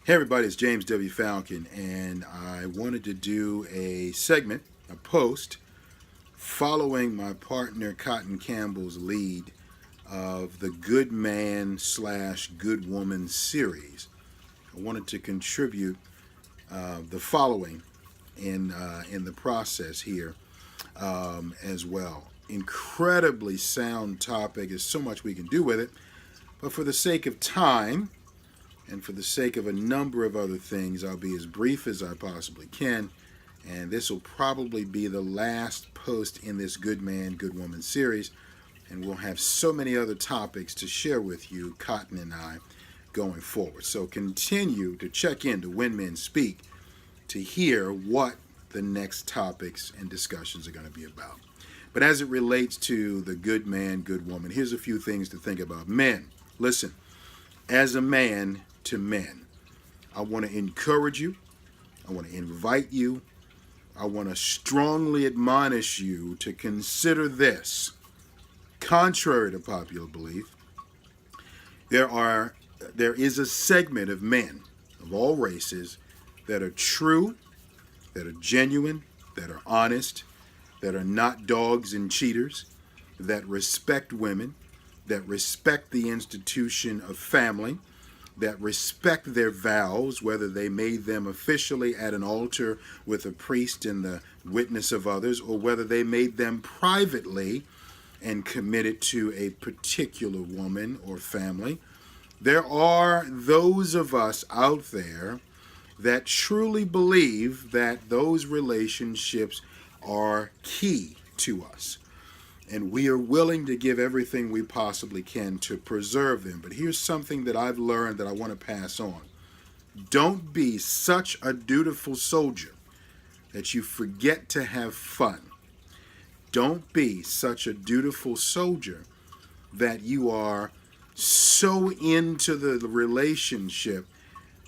Hey everybody, it's James W. Falcon, and I wanted to do a segment, a post, following my partner Cotton Campbell's lead of the Good Man slash Good Woman series. I wanted to contribute the following in the process here as well. Incredibly sound topic. There's so much we can do with it, but for the sake of time, and for the sake of a number of other things, I'll be as brief as I possibly can. And this will probably be the last post in this Good Man, Good Woman series. And we'll have so many other topics to share with you, Cotton and I, going forward. So continue to check in to When Men Speak to hear what the next topics and discussions are going to be about. But as it relates to the good man, good woman, here's a few things to think about. Men, listen, as a man to men, I want to encourage you, I want to invite you, I want to strongly admonish you to consider this. Contrary to popular belief, there is a segment of men of all races that are true, that are genuine, that are honest, that are not dogs and cheaters, that respect women, that respect the institution of family, that respect their vows, whether they made them officially at an altar with a priest and the witness of others, or whether they made them privately and committed to a particular woman or family. There are those of us out there that truly believe that those relationships are key to us. And we are willing to give everything we possibly can to preserve them. But here's something that I've learned that I want to pass on. Don't be such a dutiful soldier that you forget to have fun. Don't be such a dutiful soldier that you are so into the relationship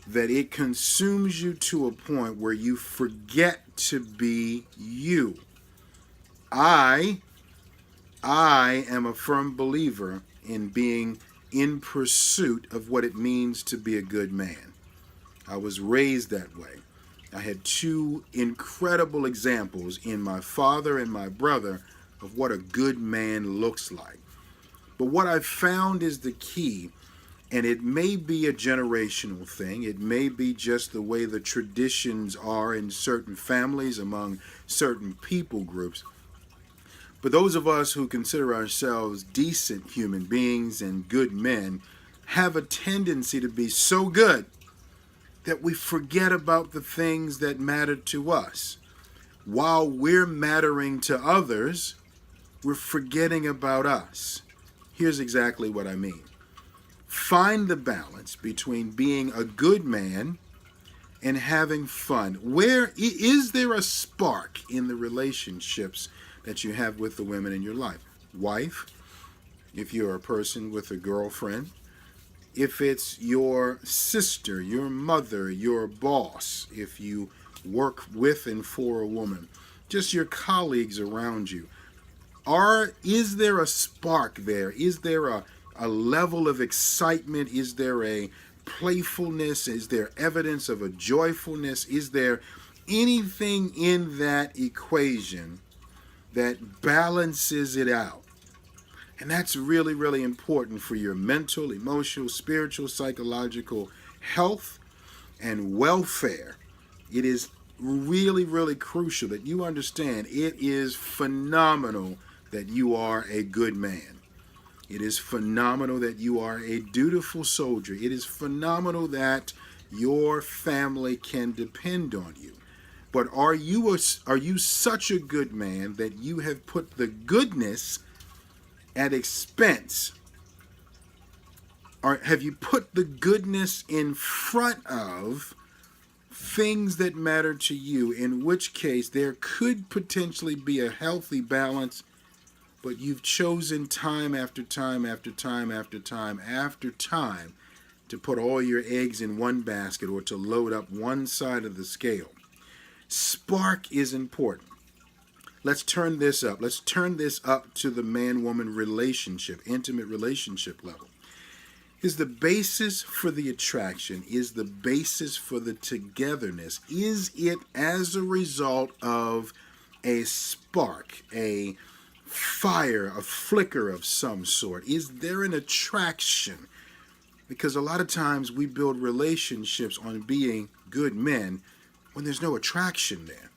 that it consumes you to a point where you forget to be you. I am a firm believer in being in pursuit of what it means to be a good man. I was raised that way. I had two incredible examples in my father and my brother of what a good man looks like. But what I've found is the key, and it may be a generational thing. It may be just the way the traditions are in certain families among certain people groups. But those of us who consider ourselves decent human beings and good men have a tendency to be so good that we forget about the things that matter to us. While we're mattering to others, we're forgetting about us. Here's exactly what I mean. Find the balance between being a good man and having fun. Where is there a spark in the relationships that you have with the women in your life? Wife, if you're a person with a girlfriend, if it's your sister, your mother, your boss, if you work with and for a woman, just your colleagues around you. Is there a spark there? Is there a level of excitement? Is there a playfulness? Is there evidence of a joyfulness? Is there anything in that equation that balances it out? And that's really, really important for your mental, emotional, spiritual, psychological health and welfare. It is really, really crucial that you understand it is phenomenal that you are a good man. It is phenomenal that you are a dutiful soldier. It is phenomenal that your family can depend on you. But are you such a good man that you have put the goodness at expense? Or have you put the goodness in front of things that matter to you, in which case there could potentially be a healthy balance, but you've chosen time after time after time after time after time to put all your eggs in one basket or to load up one side of the scale. Spark is important. Let's turn this up. Let's turn this up to the man-woman relationship, intimate relationship level. Is the basis for the attraction, is the basis for the togetherness, is it as a result of a spark, a fire, a flicker of some sort? Is there an attraction? Because a lot of times we build relationships on being good men when there's no attraction there.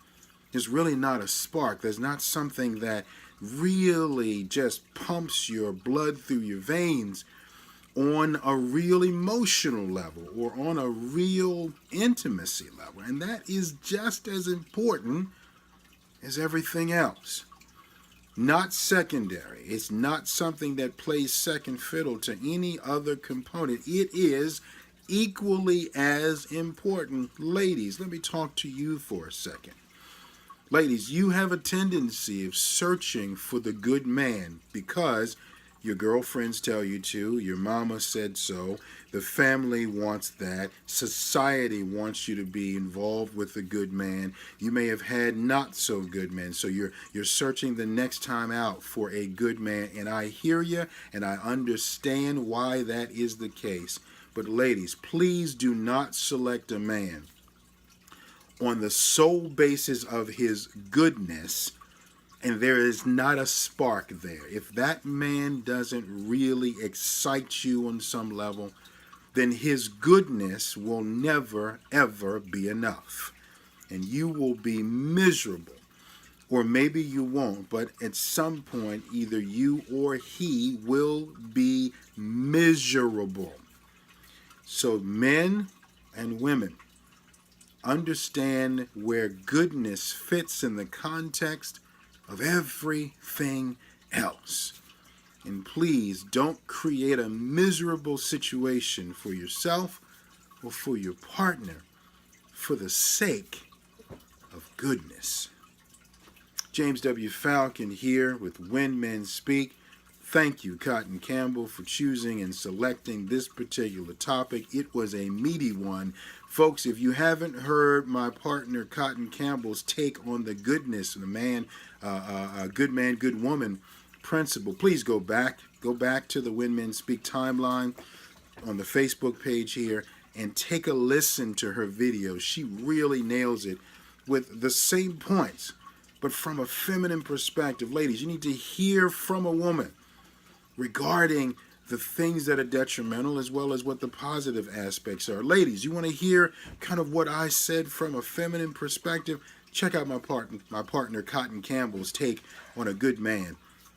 There's really not a spark. There's not something that really just pumps your blood through your veins on a real emotional level or on a real intimacy level. And that is just as important as everything else. Not secondary. It's not something that plays second fiddle to any other component. It is equally as important. Ladies, let me talk to you for a second. Ladies, you have a tendency of searching for the good man because your girlfriends tell you to, your mama said so, the family wants that, society wants you to be involved with a good man. You may have had not so good men, so you're searching the next time out for a good man, and I hear you and I understand why that is the case. But ladies, please do not select a man on the sole basis of his goodness and there is not a spark there. If that man doesn't really excite you on some level, then his goodness will never, ever be enough. And you will be miserable. Or maybe you won't, but at some point, either you or he will be miserable. So men and women, understand where goodness fits in the context of everything else. And please don't create a miserable situation for yourself or for your partner for the sake of goodness. James W. Falcon here with When Men Speak. Thank you, Cotton Campbell, for choosing and selecting this particular topic. It was a meaty one. Folks, if you haven't heard my partner Cotton Campbell's take on the goodness of the man, good man, good woman principle, please go back to the When Men Speak timeline on the Facebook page here and take a listen to her video. She really nails it with the same points, but from a feminine perspective. Ladies, you need to hear from a woman regarding the things that are detrimental as well as what the positive aspects are. Ladies, you want to hear kind of what I said from a feminine perspective? Check out my partner Cotton Campbell's take on a good man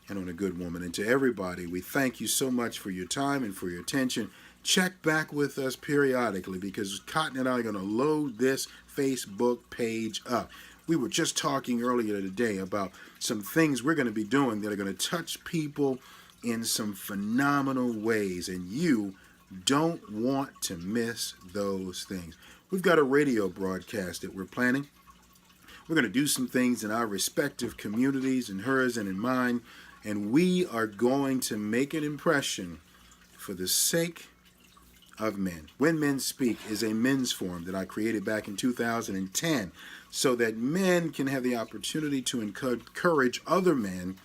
and on a good woman. And to everybody, we thank you so much for your time and for your attention. Check back with us periodically because Cotton and I are going to load this Facebook page up. We were just talking earlier today about some things we're going to be doing that are going to touch people in some phenomenal ways, and you don't want to miss those things. We've got a radio broadcast that we're planning. We're going to do some things in our respective communities, in hers and in mine, and we are going to make an impression for the sake of men. When Men Speak is a men's forum that I created back in 2010 so that men can have the opportunity to encourage other men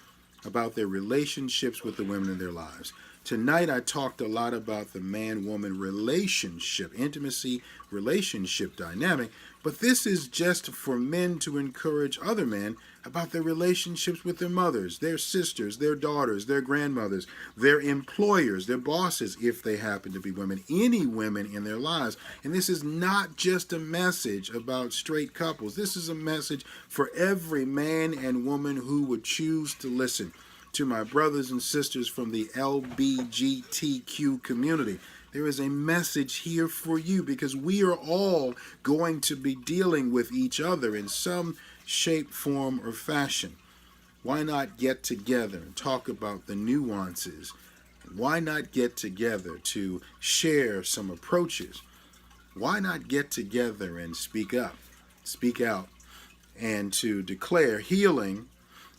about their relationships with the women in their lives. Tonight I talked a lot about the man-woman relationship, intimacy, relationship dynamic, but this is just for men to encourage other men about their relationships with their mothers, their sisters, their daughters, their grandmothers, their employers, their bosses, if they happen to be women, any women in their lives. And this is not just a message about straight couples. This is a message for every man and woman who would choose to listen. To my brothers and sisters from the LBGTQ community, there is a message here for you because we are all going to be dealing with each other in some shape, form, or fashion. Why not get together and talk about the nuances? Why not get together to share some approaches? Why not get together and speak up, speak out, and to declare healing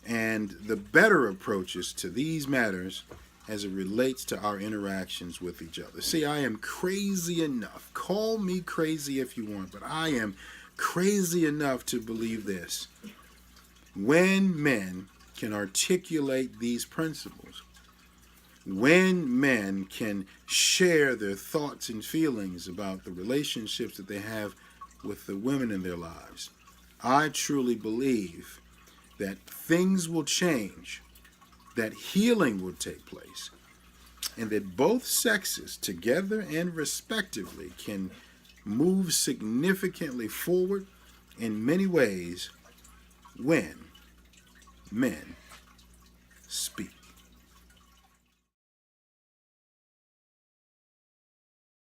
and the better approaches to these matters as it relates to our interactions with each other. See, I am crazy enough. Call me crazy if you want, but I am crazy enough to believe this. When men can articulate these principles, when men can share their thoughts and feelings about the relationships that they have with the women in their lives, I truly believe that things will change, that healing will take place, and that both sexes, together and respectively, can move significantly forward in many ways when men